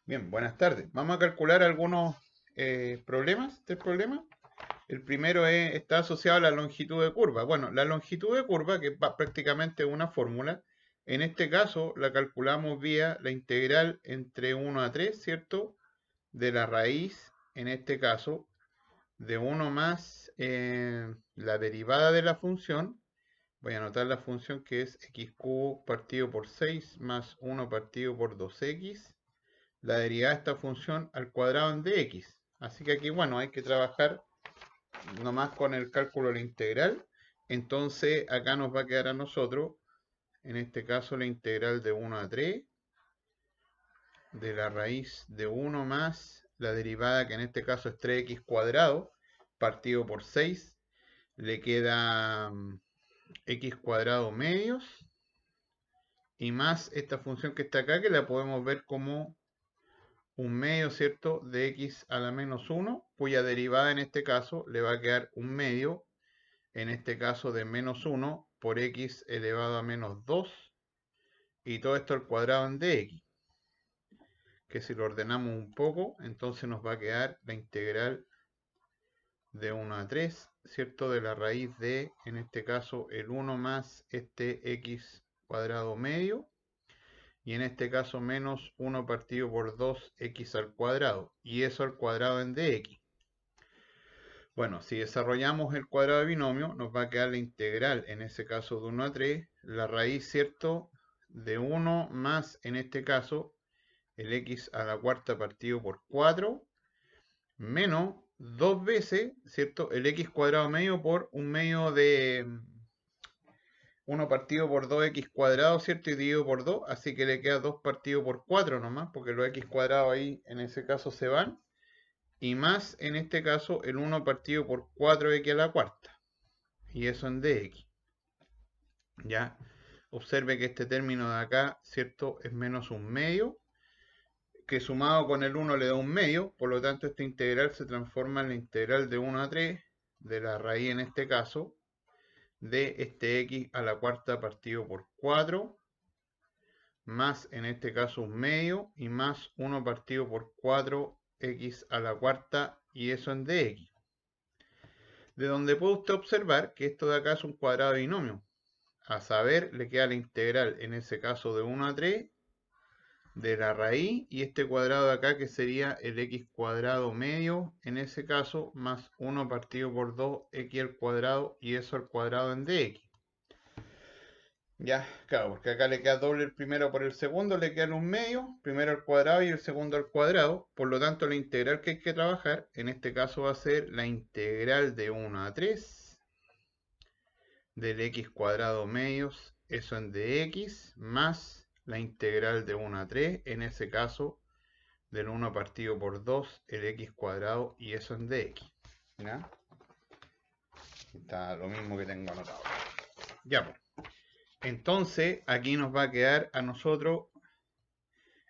Bien, buenas tardes. Vamos a calcular algunos problemas del problema. El primero está asociado a la longitud de curva. Bueno, la longitud de curva, que es prácticamente una fórmula, en este caso la calculamos vía la integral entre 1 a 3, ¿cierto? De la raíz, en este caso, de 1 más la derivada de la función. Voy a anotar la función que es x cubo partido por 6 más 1 partido por 2x, la derivada de esta función al cuadrado en dx. Así que aquí, bueno, hay que trabajar nomás con el cálculo de la integral. Entonces, acá nos va a quedar a nosotros, en este caso, la integral de 1 a 3 de la raíz de 1 más la derivada, que en este caso es 3x cuadrado, partido por 6. Le queda x cuadrado medios y más esta función que está acá, que la podemos ver como un medio, ¿cierto?, de x a la menos 1, cuya derivada en este caso le va a quedar un medio, en este caso de menos 1 por x elevado a menos 2, y todo esto al cuadrado en dx, que si lo ordenamos un poco, entonces nos va a quedar la integral de 1 a 3, ¿cierto?, de la raíz de, en este caso, el 1 más este x cuadrado medio, y en este caso menos 1 partido por 2x al cuadrado, y eso al cuadrado en dx. Bueno, si desarrollamos el cuadrado de binomio, nos va a quedar la integral, en ese caso de 1 a 3, la raíz, ¿cierto?, de 1 más, en este caso, el x a la cuarta partido por 4, menos 2 veces, ¿cierto?, el x cuadrado medio por un medio de 1 partido por 2x cuadrado, ¿cierto?, y dividido por 2, así que le queda 2 partido por 4 nomás, porque los x cuadrados ahí, en ese caso, se van, y más, en este caso, el 1 partido por 4x a la cuarta, y eso en dx. ¿Ya? Observe que este término de acá, ¿cierto?, es menos un medio, que sumado con el 1 le da un medio, por lo tanto esta integral se transforma en la integral de 1 a 3, de la raíz en este caso, de este x a la cuarta partido por 4, más en este caso un medio, y más 1 partido por 4x a la cuarta, y eso en dx. De donde puede usted observar que esto de acá es un cuadrado de binomio. A saber, le queda la integral, en ese caso de 1 a 3, de la raíz, y este cuadrado de acá que sería el x cuadrado medio, en ese caso, más 1 partido por 2x al cuadrado, y eso al cuadrado en dx. Ya, claro, porque acá le queda doble el primero por el segundo, le queda un medio, primero al cuadrado y el segundo al cuadrado. Por lo tanto, la integral que hay que trabajar, en este caso va a ser la integral de 1 a 3 del x cuadrado medios, eso en dx, más la integral de 1 a 3, en ese caso, del 1 partido por 2, el x cuadrado, y eso en dx. ¿Ya? Está lo mismo que tengo anotado. Ya, pues. Entonces, aquí nos va a quedar a nosotros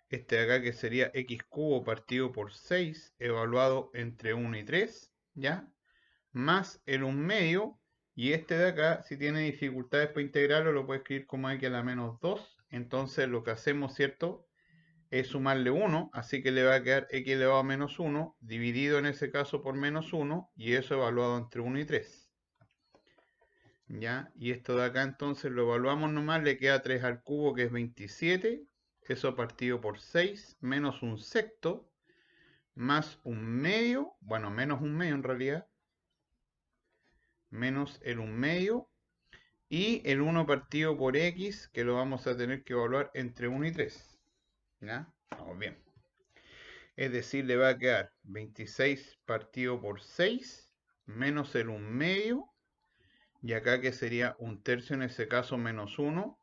este de acá que sería x cubo partido por 6, evaluado entre 1 y 3, ¿ya? Más el 1 medio, y este de acá, si tiene dificultades para integrarlo, lo puede escribir como x a la menos 2. Entonces lo que hacemos, ¿cierto?, es sumarle 1, así que le va a quedar x elevado a menos 1, dividido en ese caso por menos 1, y eso evaluado entre 1 y 3. ¿Ya? Y esto de acá entonces lo evaluamos nomás, le queda 3 al cubo, que es 27, eso partido por 6, menos un sexto, más un medio, bueno, menos un medio en realidad, menos el 1 medio, y el 1 partido por x, que lo vamos a tener que evaluar entre 1 y 3. ¿Ya? Vamos bien. Es decir, le va a quedar 26 partido por 6, menos el 1 medio, y acá que sería un tercio, en ese caso menos 1,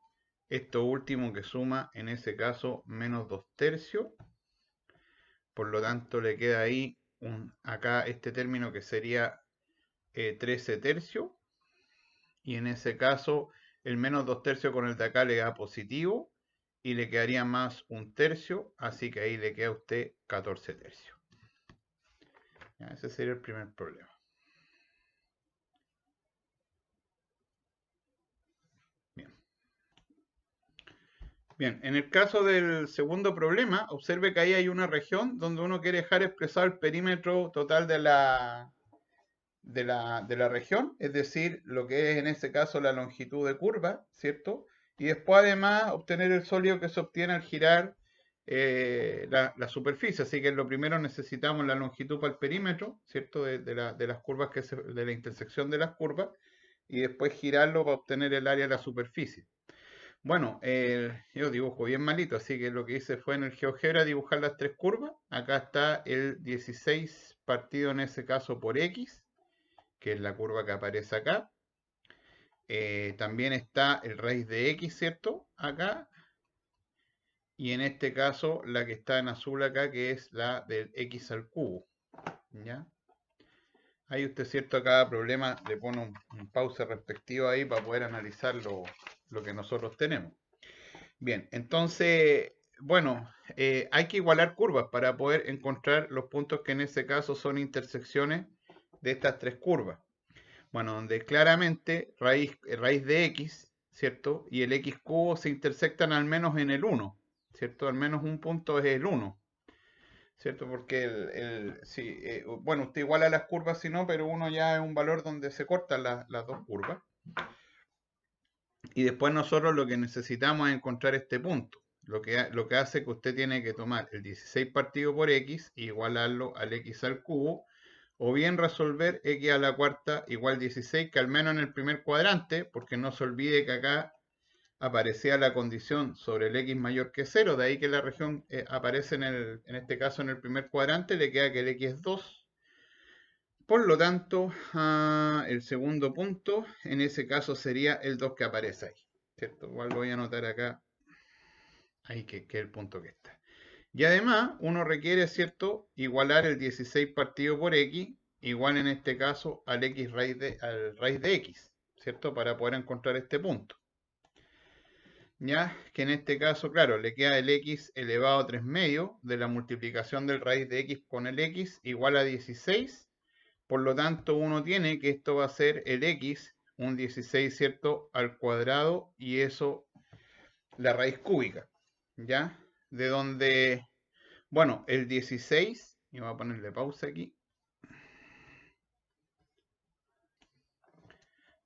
esto último que suma en ese caso menos 2 tercios, por lo tanto le queda ahí acá este término que sería 13 tercios, y en ese caso el menos 2 tercios con el de acá le da positivo, y le quedaría más un tercio, así que ahí le queda a usted 14 tercios. Ya, ese sería el primer problema. Bien. Bien, en el caso del segundo problema, observe que ahí hay una región donde uno quiere dejar expresado el perímetro total de la región, es decir, lo que es en este caso la longitud de curva, ¿cierto? Y después además obtener el sólido que se obtiene al girar la superficie. Así que lo primero necesitamos la longitud para el perímetro, ¿cierto? De las curvas de la intersección de las curvas, y después girarlo para obtener el área de la superficie. Bueno, yo dibujo bien malito, así que lo que hice fue en el GeoGebra dibujar las tres curvas. Acá está el 16 partido en ese caso por X, que es la curva que aparece acá. También está el raíz de X, ¿cierto? Acá. Y en este caso la que está en azul acá, que es la del X al cubo. ¿Ya? Ahí usted, ¿cierto? A cada problema le pone un pause respectivo ahí para poder analizar lo que nosotros tenemos. Bien, entonces, bueno, hay que igualar curvas para poder encontrar los puntos que en ese caso son intersecciones de estas tres curvas. Bueno, donde claramente raíz de x, ¿cierto? Y el x cubo se intersectan al menos en el 1, ¿cierto? Al menos un punto es el 1, ¿cierto? Porque sí, bueno, usted iguala las curvas si no, pero 1 ya es un valor donde se cortan las dos curvas. Y después nosotros lo que necesitamos es encontrar este punto. Lo que hace que usted tiene que tomar el 16 partido por x e igualarlo al x al cubo, o bien resolver x a la cuarta igual 16, que al menos en el primer cuadrante, porque no se olvide que acá aparecía la condición sobre el x mayor que 0, de ahí que la región aparece en este caso en el primer cuadrante, le queda que el x es 2. Por lo tanto, el segundo punto, en ese caso sería el 2 que aparece ahí, ¿cierto? Igual lo voy a anotar acá, ahí que es el punto que está. Y además, uno requiere, ¿cierto?, igualar el 16 partido por x, igual en este caso al raíz de x, ¿cierto?, para poder encontrar este punto. Ya, que en este caso, claro, le queda el x elevado a 3 medios de la multiplicación del raíz de x con el x igual a 16. Por lo tanto, uno tiene que esto va a ser el x, un 16, ¿cierto?, al cuadrado, y eso, la raíz cúbica, ¿ya? De donde, bueno, el 16, y voy a ponerle pausa aquí.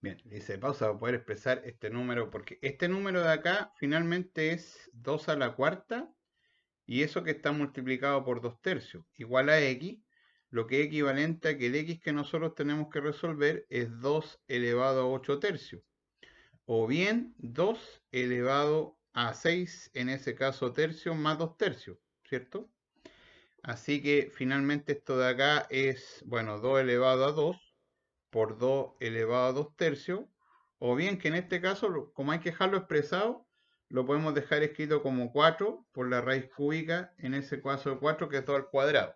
Bien, dice pausa para poder expresar este número, porque este número de acá finalmente es 2 a la cuarta, y eso que está multiplicado por 2 tercios, igual a x, lo que es equivalente a que el x que nosotros tenemos que resolver es 2 elevado a 8 tercios, o bien 2 elevado a 6, en ese caso tercios, más 2 tercios, ¿cierto? Así que finalmente esto de acá es, bueno, 2 elevado a 2 por 2 elevado a 2 tercios, o bien que en este caso, como hay que dejarlo expresado, lo podemos dejar escrito como 4 por la raíz cúbica, en ese caso de 4, que es 2 al cuadrado.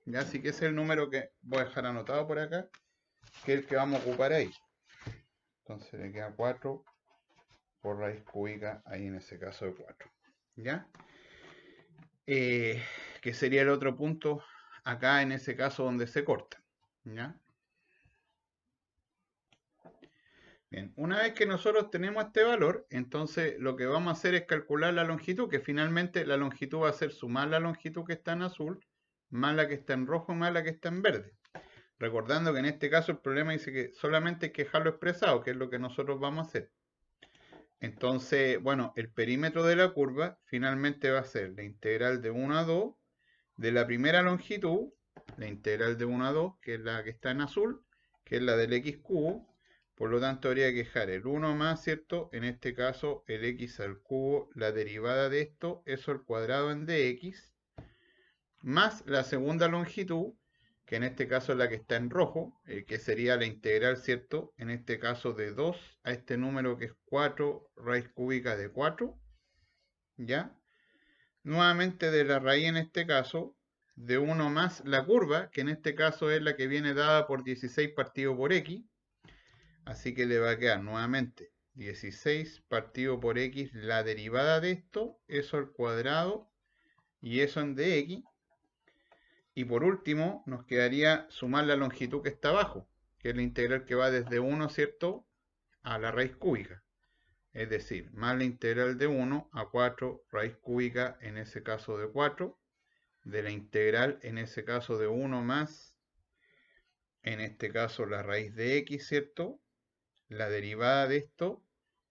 ¿Ya? Así que ese es el número que voy a dejar anotado por acá, que es el que vamos a ocupar ahí. Entonces le queda 4 por raíz cúbica ahí en ese caso de 4. ¿Ya? Que sería el otro punto acá en ese caso donde se corta. ¿Ya? Bien, una vez que nosotros tenemos este valor, entonces lo que vamos a hacer es calcular la longitud, que finalmente la longitud va a ser sumar la longitud que está en azul, más la que está en rojo, más la que está en verde. Recordando que en este caso el problema dice que solamente hay que dejarlo expresado, que es lo que nosotros vamos a hacer. Entonces, bueno, el perímetro de la curva finalmente va a ser la integral de 1 a 2 de la primera longitud, la integral de 1 a 2, que es la que está en azul, que es la del x cubo. Por lo tanto, habría que dejar el 1 más, ¿cierto? En este caso, el x al cubo, la derivada de esto, eso al cuadrado en dx, más la segunda longitud, que en este caso es la que está en rojo, que sería la integral, ¿cierto? En este caso de 2 a este número que es 4 raíz cúbica de 4, ¿ya? Nuevamente de la raíz en este caso, de 1 más la curva, que en este caso es la que viene dada por 16 partido por x, así que le va a quedar nuevamente 16 partido por x, la derivada de esto, eso al cuadrado, y eso en dx. Y por último, nos quedaría sumar la longitud que está abajo, que es la integral que va desde 1, ¿cierto?, a la raíz cúbica. es decir, más la integral de 1 a 4 raíz cúbica, en ese caso de 4, de la integral, en ese caso de 1 más, en este caso la raíz de x, ¿cierto? La derivada de esto,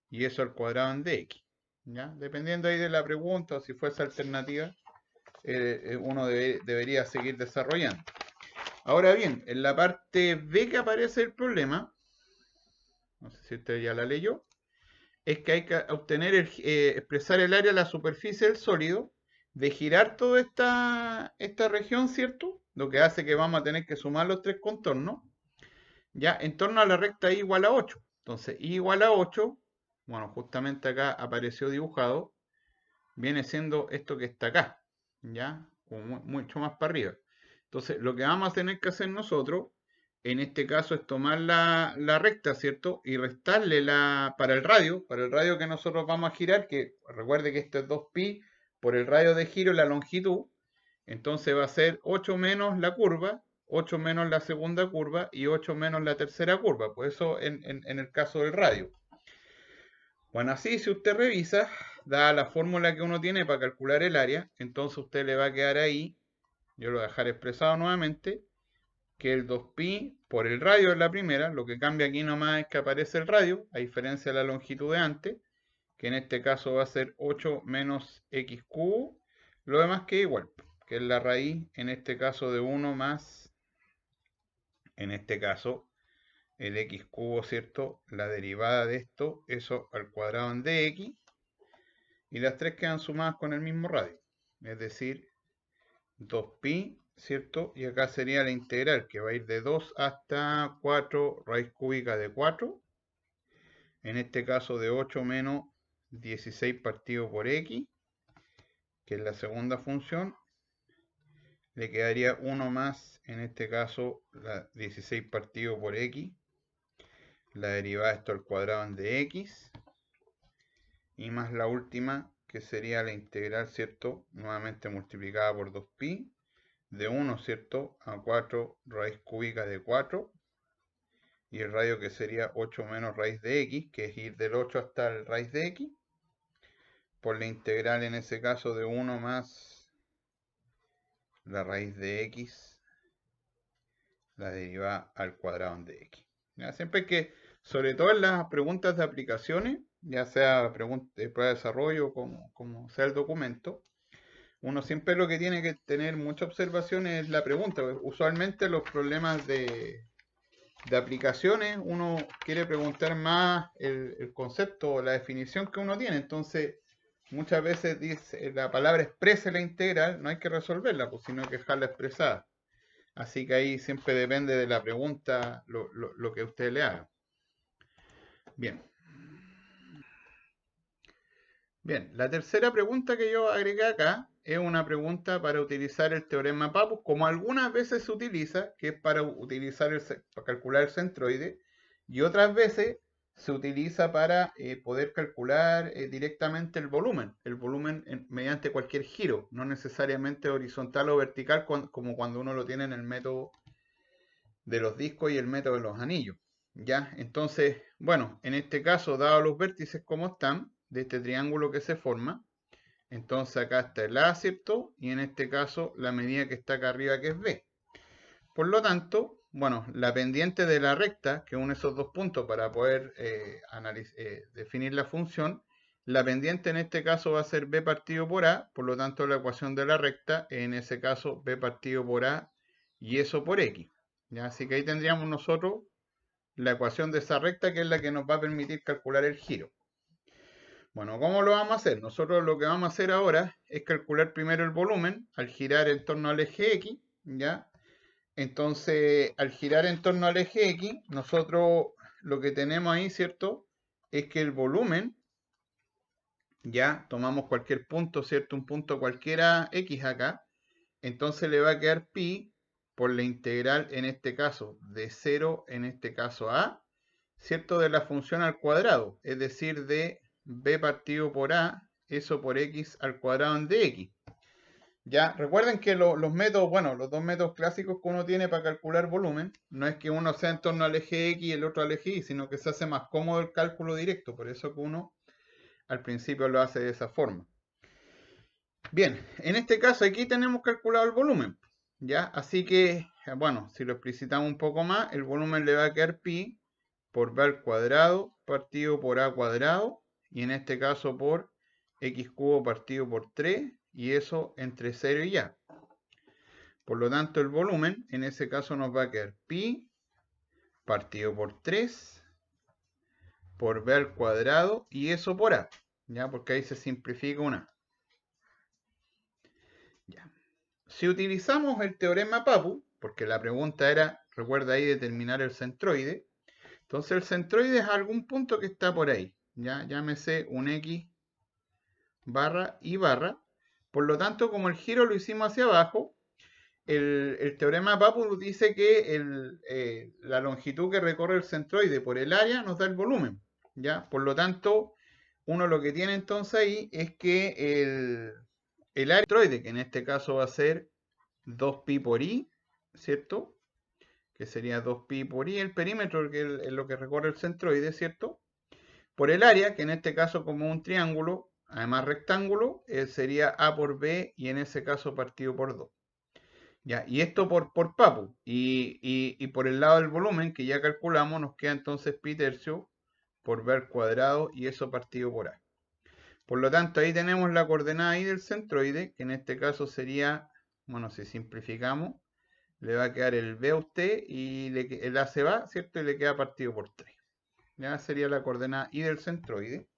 y eso al cuadrado en dx. ¿Ya? Dependiendo ahí de la pregunta o si fuese alternativa, uno debería seguir desarrollando. Ahora bien, en la parte B que aparece el problema, no sé si usted ya la leyó, es que hay que obtener, expresar el área de la superficie del sólido, de girar toda esta región, ¿cierto? Lo que hace que vamos a tener que sumar los tres contornos, ya en torno a la recta y igual a 8. Entonces, y igual a 8, bueno, justamente acá apareció dibujado, viene siendo esto que está acá, ya, como mucho más para arriba. Entonces, lo que vamos a tener que hacer nosotros, en este caso, es tomar la recta, ¿cierto? Y restarle para el radio que nosotros vamos a girar, que recuerde que esto es 2pi por el radio de giro y la longitud. Entonces va a ser 8 menos la curva, 8 menos la segunda curva y 8 menos la tercera curva. Pues eso en el caso del radio. Bueno, así si usted revisa, dada la fórmula que uno tiene para calcular el área, entonces usted le va a quedar ahí, yo lo voy a dejar expresado nuevamente, que el 2pi por el radio es la primera, lo que cambia aquí nomás es que aparece el radio, a diferencia de la longitud de antes, que en este caso va a ser 8 menos x cubo, lo demás que igual, que es la raíz, en este caso de 1 más, en este caso, el x cubo, ¿cierto? La derivada de esto, eso al cuadrado en dx, y las tres quedan sumadas con el mismo radio, es decir, 2pi, ¿cierto? Y acá sería la integral, que va a ir de 2 hasta 4 raíz cúbica de 4, en este caso de 8 menos 16 partido por x, que es la segunda función, le quedaría 1 más, en este caso, la 16 partido por x, la derivada de esto al cuadrado en dx, y más la última, que sería la integral, ¿cierto? Nuevamente multiplicada por 2pi, de 1, ¿cierto? A 4 raíz cúbica de 4, y el radio que sería 8 menos raíz de x, que es ir del 8 hasta el raíz de x, por la integral en ese caso de 1 más la raíz de x, la derivada al cuadrado de x. ¿Ya? Siempre que, sobre todo en las preguntas de aplicaciones, ya sea prueba de desarrollo como sea el documento, uno siempre lo que tiene que tener mucha observación es la pregunta. Usualmente los problemas de aplicaciones uno quiere preguntar más el concepto o la definición que uno tiene. Entonces, muchas veces dice la palabra expresa la integral, no hay que resolverla, pues, sino que dejarla expresada. Así que ahí siempre depende de la pregunta lo que usted le haga. Bien. Bien, la tercera pregunta que yo agregué acá es una pregunta para utilizar el teorema Pappus, como algunas veces se utiliza, que es para para calcular el centroide, y otras veces se utiliza para poder calcular directamente el volumen mediante cualquier giro, no necesariamente horizontal o vertical, como cuando uno lo tiene en el método de los discos y el método de los anillos. ¿Ya? Entonces, bueno, en este caso, dado los vértices como están, de este triángulo que se forma, entonces acá está el A, ¿cierto? Y en este caso, la medida que está acá arriba, que es B. Por lo tanto, bueno, la pendiente de la recta, que une esos dos puntos para poder definir la función, la pendiente en este caso va a ser B partido por A, por lo tanto la ecuación de la recta, en ese caso B partido por A y eso por X. ¿Ya? Así que ahí tendríamos nosotros la ecuación de esa recta, que es la que nos va a permitir calcular el giro. Bueno, ¿cómo lo vamos a hacer? Nosotros lo que vamos a hacer ahora es calcular primero el volumen al girar en torno al eje X, ¿ya? Entonces, al girar en torno al eje X, nosotros lo que tenemos ahí, ¿cierto? Es que el volumen, ya tomamos cualquier punto, ¿cierto? Un punto cualquiera X acá, entonces le va a quedar pi por la integral, en este caso, de 0, en este caso a, ¿cierto? De la función al cuadrado, es decir, de b partido por a, eso por x al cuadrado en dx. Ya, recuerden que los métodos, bueno, los dos métodos clásicos que uno tiene para calcular volumen, no es que uno sea en torno al eje X y el otro al eje Y, sino que se hace más cómodo el cálculo directo, por eso que uno al principio lo hace de esa forma. Bien, en este caso aquí tenemos calculado el volumen, ¿ya? Así que, bueno, si lo explicitamos un poco más, el volumen le va a quedar pi por b al cuadrado partido por a cuadrado, y en este caso por x cubo partido por 3, y eso entre 0 y a. Por lo tanto, el volumen en ese caso nos va a quedar pi partido por 3 por b al cuadrado, y eso por a, ¿ya? Porque ahí se simplifica una. Ya. Si utilizamos el teorema Papu, porque la pregunta era, recuerda ahí, determinar el centroide. Entonces el centroide es algún punto que está por ahí, ¿ya? Llámese un x barra y barra. Por lo tanto, como el giro lo hicimos hacia abajo, el teorema Papu dice que la longitud que recorre el centroide por el área nos da el volumen, ¿ya? Por lo tanto, uno lo que tiene entonces ahí es que el área del centroide, que en este caso va a ser 2pi por i, ¿cierto? Que sería 2pi por i el perímetro, que es lo que recorre el centroide, ¿cierto? Por el área, que en este caso como un triángulo, además rectángulo, sería a por b, y en ese caso partido por 2. ¿Ya? Y esto por Papu. Y por el lado del volumen, que ya calculamos, nos queda entonces pi tercio por b al cuadrado, y eso partido por a. Por lo tanto, ahí tenemos la coordenada i del centroide, que en este caso sería, bueno, si simplificamos, le va a quedar el b a usted, y el a se va, ¿cierto? Y le queda partido por 3. Ya sería la coordenada i del centroide.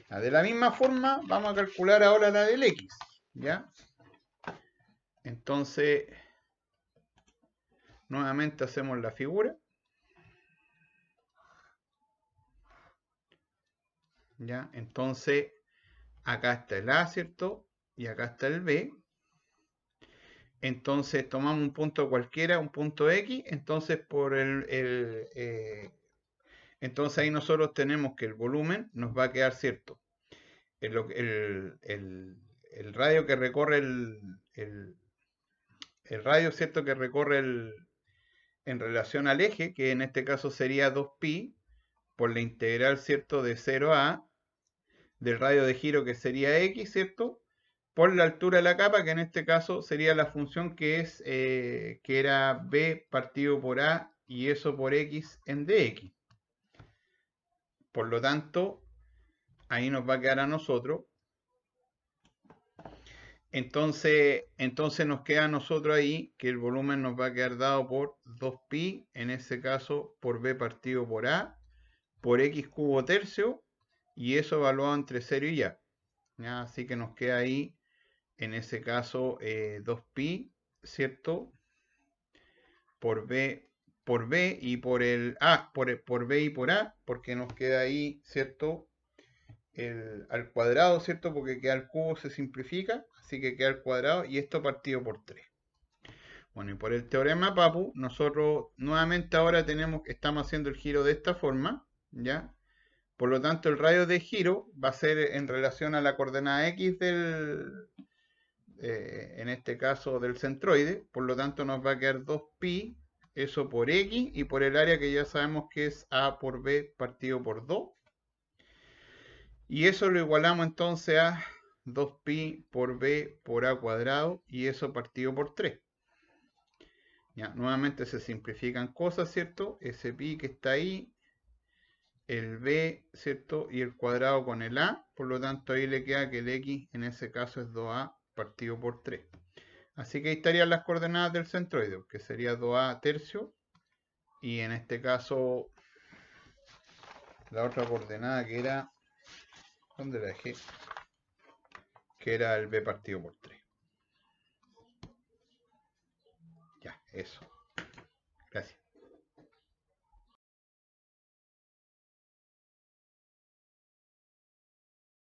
De la misma forma, vamos a calcular ahora la del x, ¿ya? Entonces, nuevamente hacemos la figura, ¿ya? Entonces, acá está el a, ¿cierto? Y acá está el b. Entonces, tomamos un punto cualquiera, un punto x. Entonces, entonces ahí nosotros tenemos que el volumen nos va a quedar, ¿cierto? El radio que recorre el radio, ¿cierto? Que recorre en relación al eje, que en este caso sería 2pi, por la integral, ¿cierto? De 0 a del radio de giro, que sería x, ¿cierto? Por la altura de la capa, que en este caso sería la función que era b partido por a, y eso por x en dx. Por lo tanto, ahí nos va a quedar a nosotros. Entonces nos queda a nosotros ahí que el volumen nos va a quedar dado por 2pi, en ese caso por b partido por a, por x cubo tercio, y eso evaluado entre 0 y a. ¿Ya? Así que nos queda ahí, en ese caso, 2pi, ¿cierto? Por b y por el a, por b y por a, porque nos queda ahí, ¿cierto? Al cuadrado, ¿cierto? Porque queda al cubo, se simplifica, así que queda al cuadrado, y esto partido por 3. Bueno, y por el teorema Papu, nosotros nuevamente ahora estamos haciendo el giro de esta forma, ¿ya? Por lo tanto, el radio de giro va a ser en relación a la coordenada x en este caso del centroide. Por lo tanto, nos va a quedar 2pi, eso por x, y por el área, que ya sabemos que es a por b partido por 2. Y eso lo igualamos entonces a 2pi por b por a cuadrado, y eso partido por 3. Ya, nuevamente se simplifican cosas, ¿cierto? Ese pi que está ahí, el b, ¿cierto? Y el cuadrado con el a. Por lo tanto, ahí le queda que el x en ese caso es 2a partido por 3. Así que ahí estarían las coordenadas del centroide, que sería 2a tercio, y en este caso la otra coordenada, que era, ¿dónde la dejé? Que era el b partido por 3. Ya, eso. Gracias.